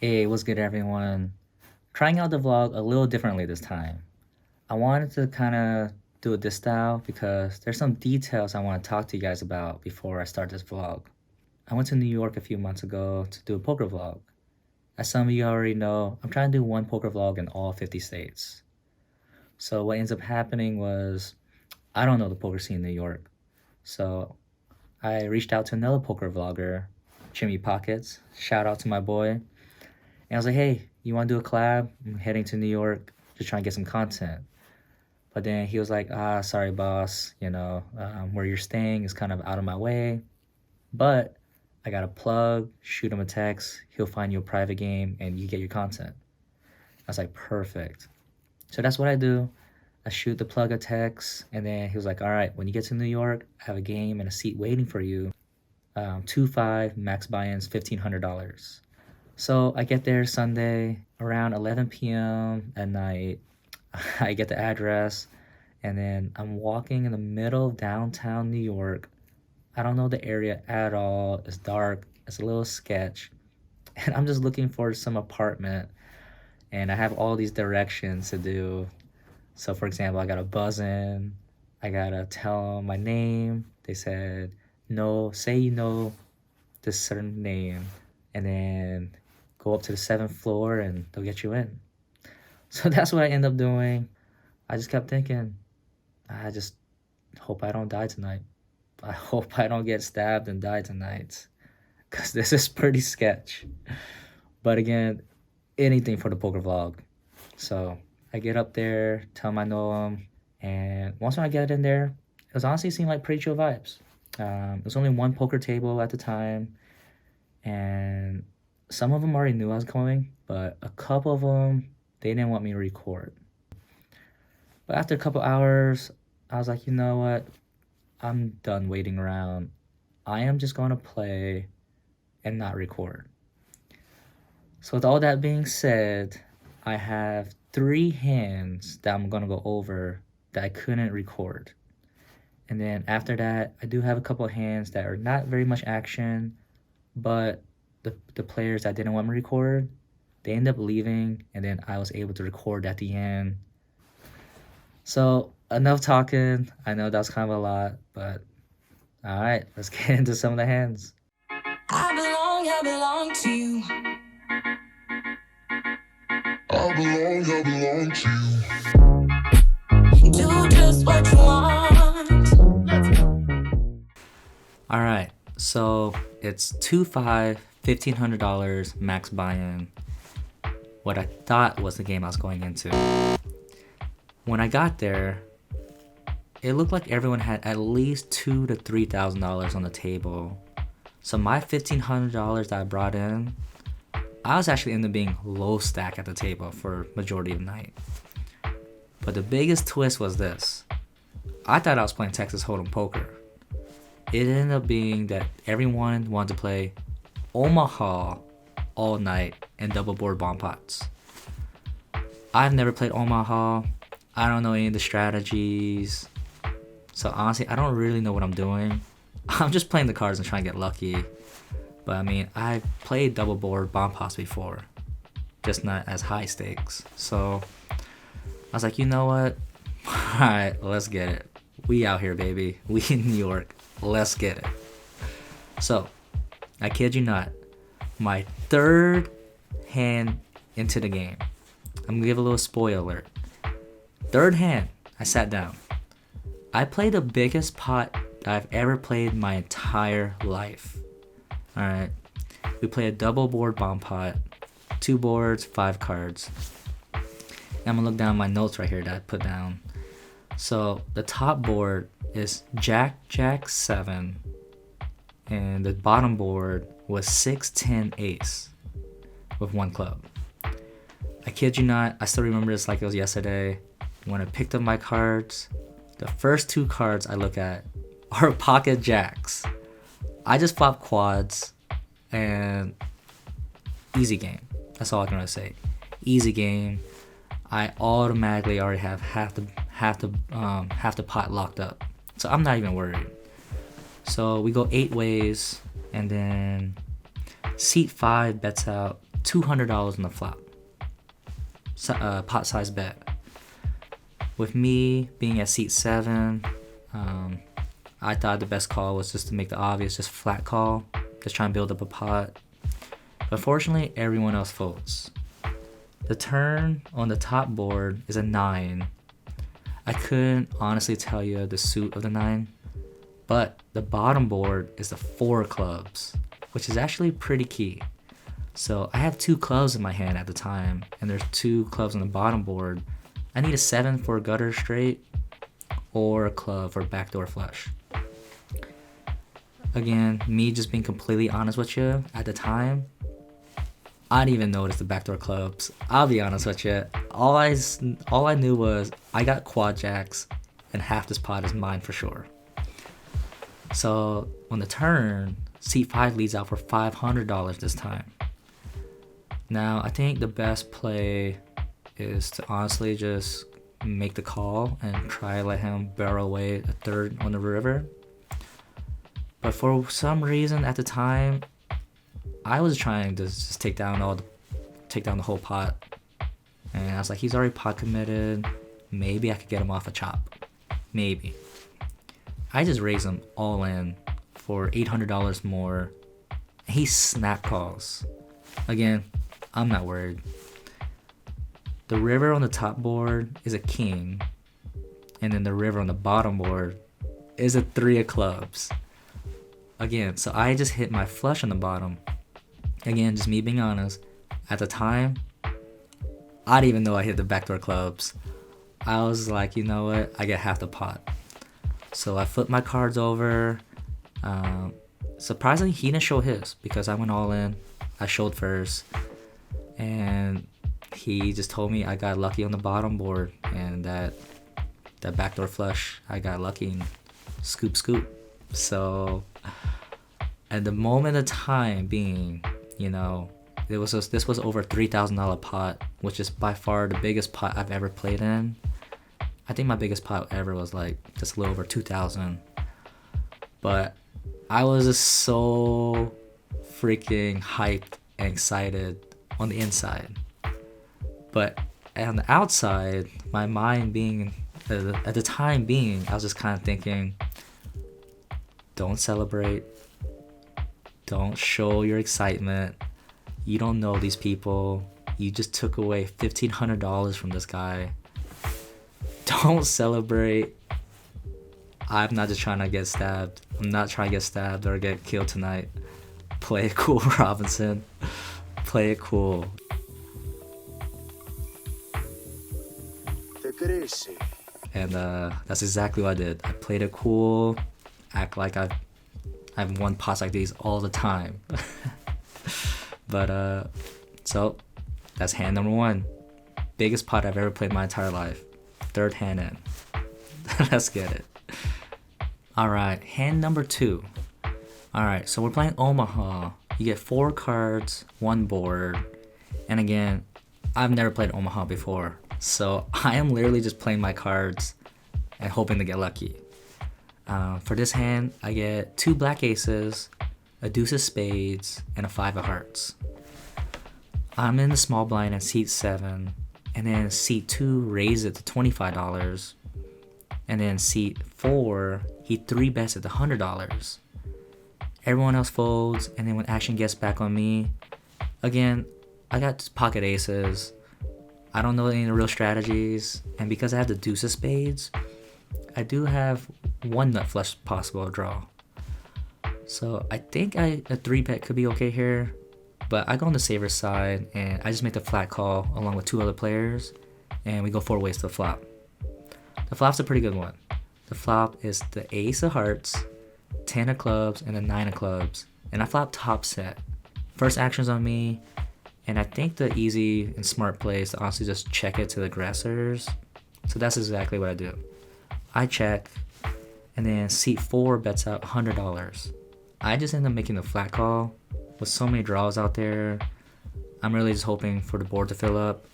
Hey, what's good, everyone? Trying out the vlog a little differently this time. I wanted to kind of do it this style because there's some details I want to talk to you guys about before I start this vlog. I went to New York a few months ago to do a poker vlog. As some of you already know, I'm trying to do one poker vlog in all 50 states. So what ends up happening was I don't know the poker scene in New York. So I reached out to another poker vlogger, Jimmy Pockets. Shout out to my boy. And I was like, hey, you want to do a collab? I'm heading to New York, just trying to get some content. But then he was like, sorry, boss, where you're staying is kind of out of my way. But I got a plug, shoot him a text, he'll find you a private game, and you get your content. I was like, perfect. So that's what I do. I shoot the plug a text, and then he was like, all right, when you get to New York, I have a game and a seat waiting for you. 2-5, max buy-ins, $1,500. So I get there Sunday around 11 p.m. at night. I get the address, and then I'm walking in the middle of downtown New York. I don't know the area at all. It's dark. It's a little sketch. And I'm just looking for some apartment. And I have all these directions to do. So for example, I gotta buzz in. I gotta tell them my name. They said, no, say you know this certain name. And then go up to the 7th floor and they'll get you in. So that's what I end up doing. I just kept thinking, I just hope I don't die tonight. I hope I don't get stabbed and die tonight. Because this is pretty sketch. But again, anything for the poker vlog. So I get up there, tell them I know them. And once I get in there, it was honestly seemed like pretty chill vibes. It was only one poker table at the time. And some of them already knew I was coming, but a couple of them, they didn't want me to record. But after a couple hours, I was like, you know what? I'm done waiting around. I am just going to play and not record. So with all that being said, I have 3 hands that I'm going to go over that I couldn't record. And then after that, I do have a couple of hands that are not very much action, but the players that didn't want me to record, they ended up leaving, and then I was able to record at the end. So enough talking. I know that's kind of a lot, but all right, let's get into some of the hands. I belong to you. I belong to you. Do just what you want. All right, so it's 2-5, $1,500 max buy-in. What I thought was the game I was going into. When I got there, it looked like everyone had at least $2,000 to $3,000 on the table. So my $1,500 that I brought in, I was actually ended up being low stack at the table for majority of the night. But the biggest twist was this. I thought I was playing Texas Hold'em poker. It ended up being that everyone wanted to play Omaha all night and double board bomb pots. I've never played Omaha. I don't know any of the strategies. So honestly, I don't really know what I'm doing. I'm just playing the cards and trying to get lucky. But I mean, I've played double board bomb pots before, just not as high stakes. So I was like, you know what? Alright, let's get it. We out here, baby. We in New York. Let's get it. So, I kid you not, my 3rd hand into the game. I'm gonna give a little spoiler alert. 3rd hand, I sat down. I played the biggest pot I've ever played my entire life. Alright, we play a double board bomb pot, 2 boards, 5 cards. And I'm gonna look down my notes right here that I put down. So the top board is Jack, Jack, 7, and the bottom board was 6, 10, ace with 1 club. I kid you not, I still remember this like it was yesterday. When I picked up my cards, the first 2 cards I look at are pocket jacks. I just flop quads and easy game. That's all I can really say. Easy game. I automatically already have half the pot locked up, so I'm not even worried. So we go 8 ways, and then seat 5 bets out $200 on the flop. Pot size bet. With me being at seat 7, I thought the best call was just to make the obvious, just flat call, just try and build up a pot. But fortunately, everyone else folds. The turn on the top board is a 9. I couldn't honestly tell you the suit of the 9, but the bottom board is the 4 clubs, which is actually pretty key. So I have 2 clubs in my hand at the time, and there's 2 clubs on the bottom board. I need a 7 for a gutter straight, or a club for a backdoor flush. Again, me just being completely honest with you, at the time, I didn't even notice the backdoor clubs. I'll be honest with you. All I knew was I got quad jacks, and half this pot is mine for sure. So on the turn, seat 5 leads out for $500 this time. Now, I think the best play is to honestly just make the call and try to let him barrel away a third on the river. But for some reason at the time, I was trying to just take down the whole pot. And I was like, he's already pot committed. Maybe I could get him off a chop. Maybe. I just raised him all in for $800 more. He snap calls. Again, I'm not worried. The river on the top board is a king, and then the river on the bottom board is a 3 of clubs. Again, so I just hit my flush on the bottom. Again, just me being honest. At the time, I didn't even know I hit the backdoor clubs. I was like, you know what? I get half the pot. So I flipped my cards over. Surprisingly, he didn't show his because I went all in. I showed first. And he just told me I got lucky on the bottom board, and that backdoor flush, I got lucky and scoop. So at the moment of time being, you know, this was over $3,000 pot, which is by far the biggest pot I've ever played in. I think my biggest pot ever was like just a little over 2,000. But I was just so freaking hyped and excited on the inside. But on the outside, my mind being, at the time being, I was just kind of thinking, don't celebrate. Don't show your excitement. You don't know these people. You just took away $1,500 from this guy. Don't celebrate. I'm not just trying to get stabbed. I'm not trying to get stabbed or get killed tonight. Play it cool, Robinson. Play it cool. And that's exactly what I did. I played it cool. Act like I've won pots like these all the time. But so that's hand number 1. Biggest pot I've ever played my entire life. 3rd hand in. Let's get it. Alright, hand number 2. Alright, so we're playing Omaha. You get 4 cards, 1 board. And again, I've never played Omaha before. So I am literally just playing my cards and hoping to get lucky. For this hand, I get 2 black aces, a deuce of spades, and a 5 of hearts. I'm in the small blind at seat 7, and then seat 2 raised it to $25, and then seat 4, he 3-bets it to $100. Everyone else folds, and then when action gets back on me, again, I got pocket aces. I don't know any of the real strategies, and because I have the deuce of spades, I do have 1 nut flush possible draw. So I think a 3-bet could be okay here, but I go on the saver side, and I just make the flat call along with 2 other players, and we go 4 ways to the flop. The flop's a pretty good one. The flop is the ace of hearts, 10 of clubs, and a 9 of clubs, and I flop top set. First action's on me, and I think the easy and smart play is to honestly just check it to the aggressors. So that's exactly what I do. I check, and then seat 4 bets out $100. I just end up making the flat call. With so many draws out there, I'm really just hoping for the board to fill up.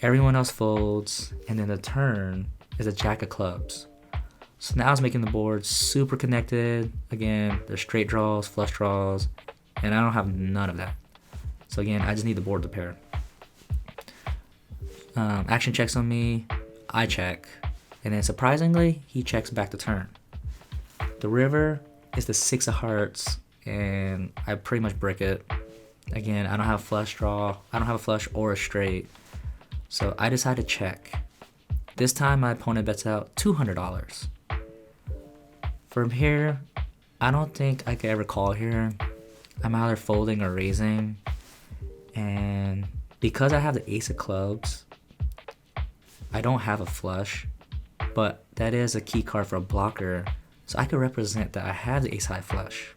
Everyone else folds, and then the turn is a jack of clubs. So now I was making the board super connected. Again, there's straight draws, flush draws, and I don't have none of that. So again, I just need the board to pair. Action checks on me, I check, and then surprisingly, he checks back the turn. The river is the 6 of hearts, and I pretty much brick it. Again, I don't have a flush draw, I don't have a flush or a straight, so I decide to check. This time my opponent bets out $200. From here, I don't think I could ever call here. I'm either folding or raising, and because I have the ace of clubs, I don't have a flush, but that is a key card for a blocker, so I could represent that I have the ace high flush.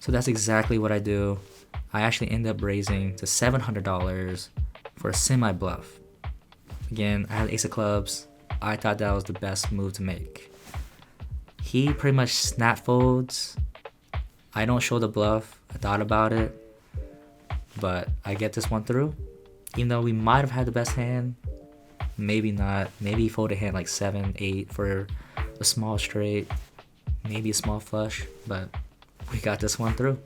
So that's exactly what I do. I actually end up raising to $700 for a semi bluff. Again, I had ace of clubs. I thought that was the best move to make. He pretty much snap folds. I don't show the bluff. I thought about it, but I get this one through. Even though we might have had the best hand, maybe not. Maybe he folded a hand like 7, 8 for a small straight, maybe a small flush, but we got this one through,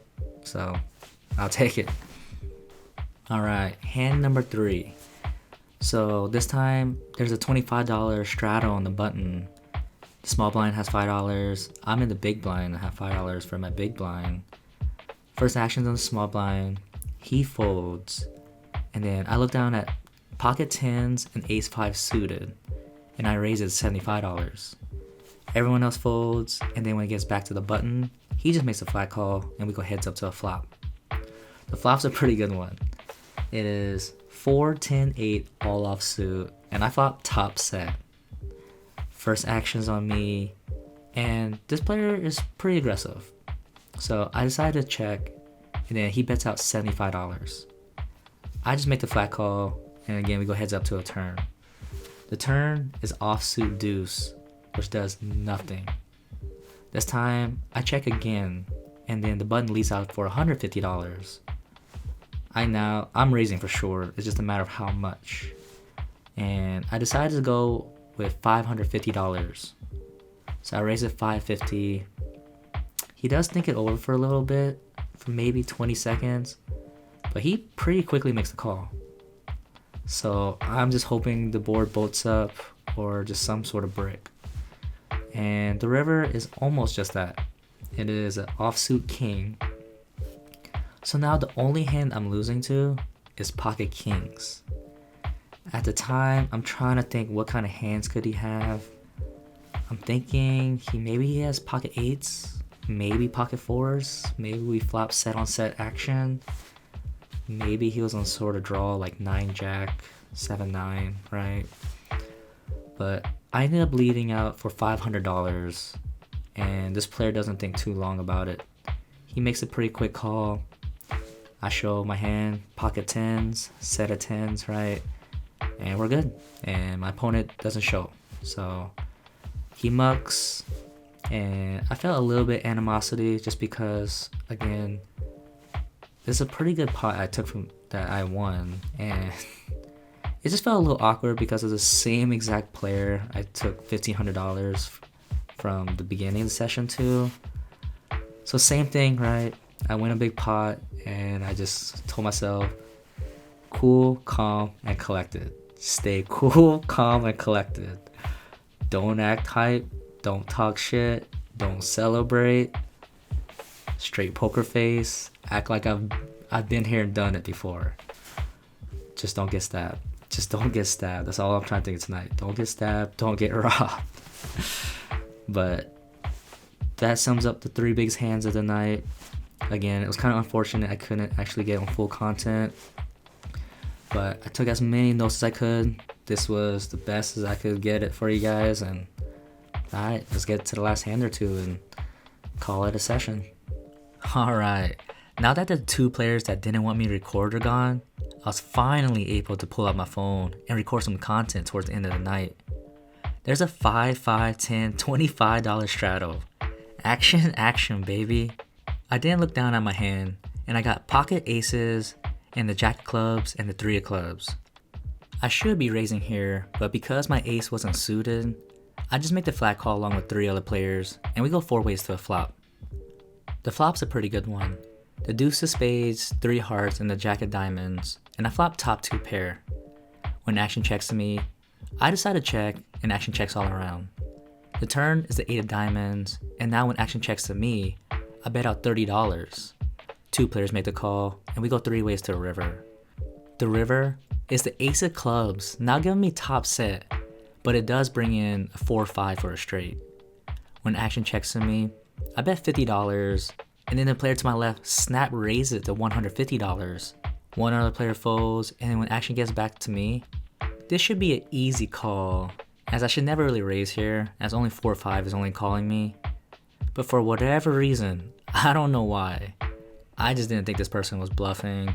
so I'll take it. All right, hand number 3. So this time there's a $25 straddle on the button. The small blind has $5. I'm in the big blind. I have $5 for my big blind. First action's on the small blind. He folds, and then I look down at pocket 10s and ace 5 suited, and I raise it to $75. Everyone else folds, and then when it gets back to the button, he just makes a flat call, and we go heads up to a flop. The flop's a pretty good one. It is 4, 10, 8 all offsuit, and I flop top set. First action's on me, and this player is pretty aggressive. So I decided to check, and then he bets out $75. I just make the flat call, and again we go heads up to a turn. The turn is offsuit deuce, which does nothing. This time I check again, and then the button leads out for $150. I'm raising for sure. It's just a matter of how much. And I decided to go with $550. So I raise it $550. He does think it over for a little bit, for maybe 20 seconds, but he pretty quickly makes the call. So I'm just hoping the board bolts up or just some sort of brick. And the river is almost just that. It is an offsuit king. So now the only hand I'm losing to is pocket kings. At the time, I'm trying to think what kind of hands could he have. I'm thinking he has pocket 8s, maybe pocket 4s, maybe we flop set on set action. Maybe he was on sort of draw like 9 jack, 7 9, right? But I ended up leading out for $500, and this player doesn't think too long about it. He makes a pretty quick call. I show my hand, pocket 10s, set of 10s, right? And we're good. And my opponent doesn't show. So he mucks, and I felt a little bit animosity just because, again, this is a pretty good pot I took from that I won, and it just felt a little awkward because of the same exact player I took $1,500 from the beginning of the session to. So same thing, right? I win a big pot, and I just told myself, cool, calm, and collected. Stay cool, calm, and collected. Don't act hype. Don't talk shit. Don't celebrate. Straight poker face. Act like I've been here and done it before. Just don't get stabbed. Just don't get stabbed. That's all I'm trying to think tonight. Don't get stabbed. Don't get robbed. But that sums up the 3 biggest hands of the night. Again, it was kind of unfortunate I couldn't actually get on full content, but I took as many notes as I could. This was the best as I could get it for you guys, and alright, let's get to the last hand or two and call it a session. Alright, now that the 2 players that didn't want me to record are gone, I was finally able to pull out my phone and record some content towards the end of the night. There's a $5, $5, $10, $25 straddle. Action, baby. I didn't look down at my hand, and I got pocket aces and the jack of clubs and the 3 of clubs. I should be raising here, but because my ace wasn't suited, I just make the flat call along with 3 other players, and we go 4 ways to a flop. The flop's a pretty good one. the deuce of spades, 3 hearts, and the jack of diamonds, and I flop top 2 pair. When action checks to me, I decide to check, and action checks all around. The turn is the 8 of diamonds, and now when action checks to me, I bet out $30. 2 players make the call, and we go 3 ways to a river. The river is the ace of clubs, now giving me top set, but it does bring in a 4-5 for a straight. When action checks to me, I bet $50, and then the player to my left snap raises it to $150. One other player folds, and when action gets back to me, this should be an easy call, as I should never really raise here, as only 4-5 is only calling me. But for whatever reason, I don't know why, I just didn't think this person was bluffing.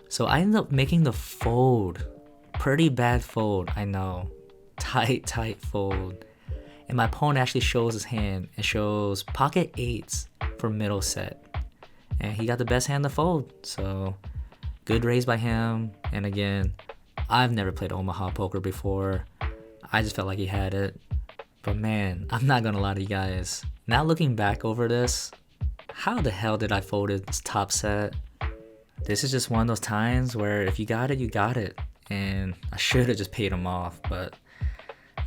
So I ended up making the fold. Pretty bad fold, I know. Tight fold. And my opponent actually shows his hand and shows pocket 8s for middle set. And he got the best hand to fold, so good raise by him. And again, I've never played Omaha poker before. I just felt like he had it. But man, I'm not gonna lie to you guys. Now looking back over this, how the hell did I fold it this top set? This is just one of those times where if you got it, you got it. And I should have just paid him off. But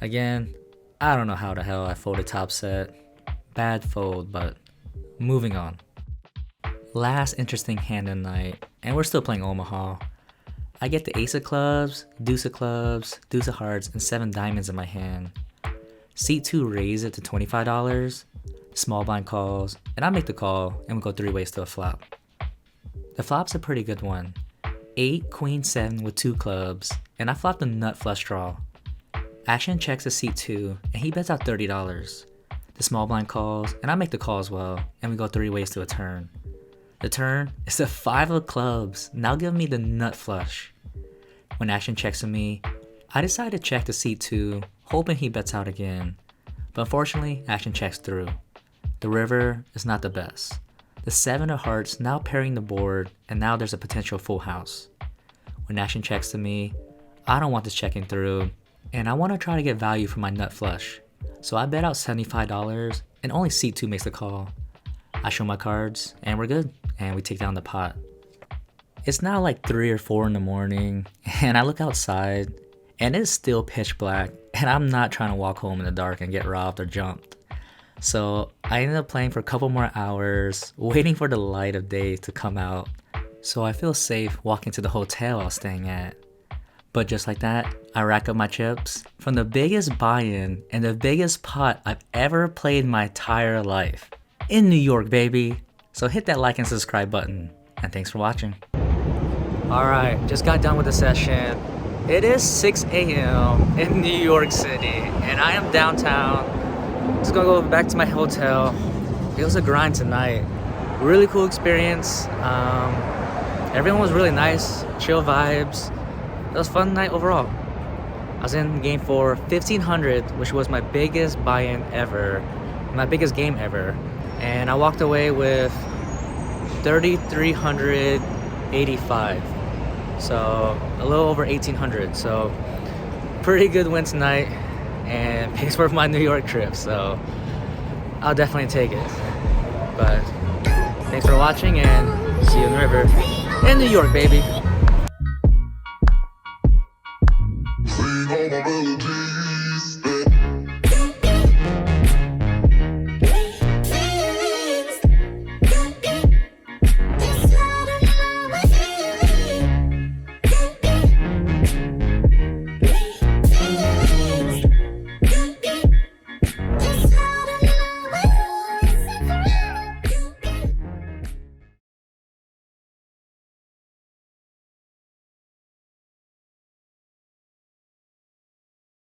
again, I don't know how the hell I folded top set. Bad fold, but moving on. Last interesting hand of the night, and we're still playing Omaha. I get the ace of clubs, deuce of hearts, and 7 diamonds in my hand. Seat 2 raise it to $25. Small blind calls, and I make the call, and we go 3 ways to a flop. The flop's a pretty good one. 8, queen 7 with 2 clubs, and I flop the nut flush draw. Action checks to seat 2, and he bets out $30. The small blind calls, and I make the call as well, and we go 3 ways to a turn. The turn is the 5 of clubs, now giving me the nut flush. When action checks to me, I decide to check to seat 2, hoping he bets out again. But unfortunately, action checks through. The river is not the best. The 7 of hearts now pairing the board, and now there's a potential full house. When action checks to me, I don't want this checking through, and I want to try to get value for my nut flush. So I bet out $75, and only seat 2 makes the call. I show my cards, and we're good, and we take down the pot. It's now like 3 or 4 in the morning, and I look outside, and it's still pitch black, and I'm not trying to walk home in the dark and get robbed or jumped. So I ended up playing for a couple more hours, waiting for the light of day to come out, so I feel safe walking to the hotel I was staying at. But just like that, I rack up my chips from the biggest buy-in and the biggest pot I've ever played in my entire life. In New York, baby! So hit that like and subscribe button, and thanks for watching. Alright, just got done with the session. It is 6 a.m. in New York City, and I am downtown. Just gonna go back to my hotel. It was a grind tonight. Really cool experience. Everyone was really nice, chill vibes. It was a fun night overall. I was in game for 1500, which was my biggest buy-in ever, my biggest game ever, and I walked away with 3,385. So a little over 1,800. So pretty good win tonight, and pays for my New York trip, so I'll definitely take it. But thanks for watching, and see you in the river in New York, baby.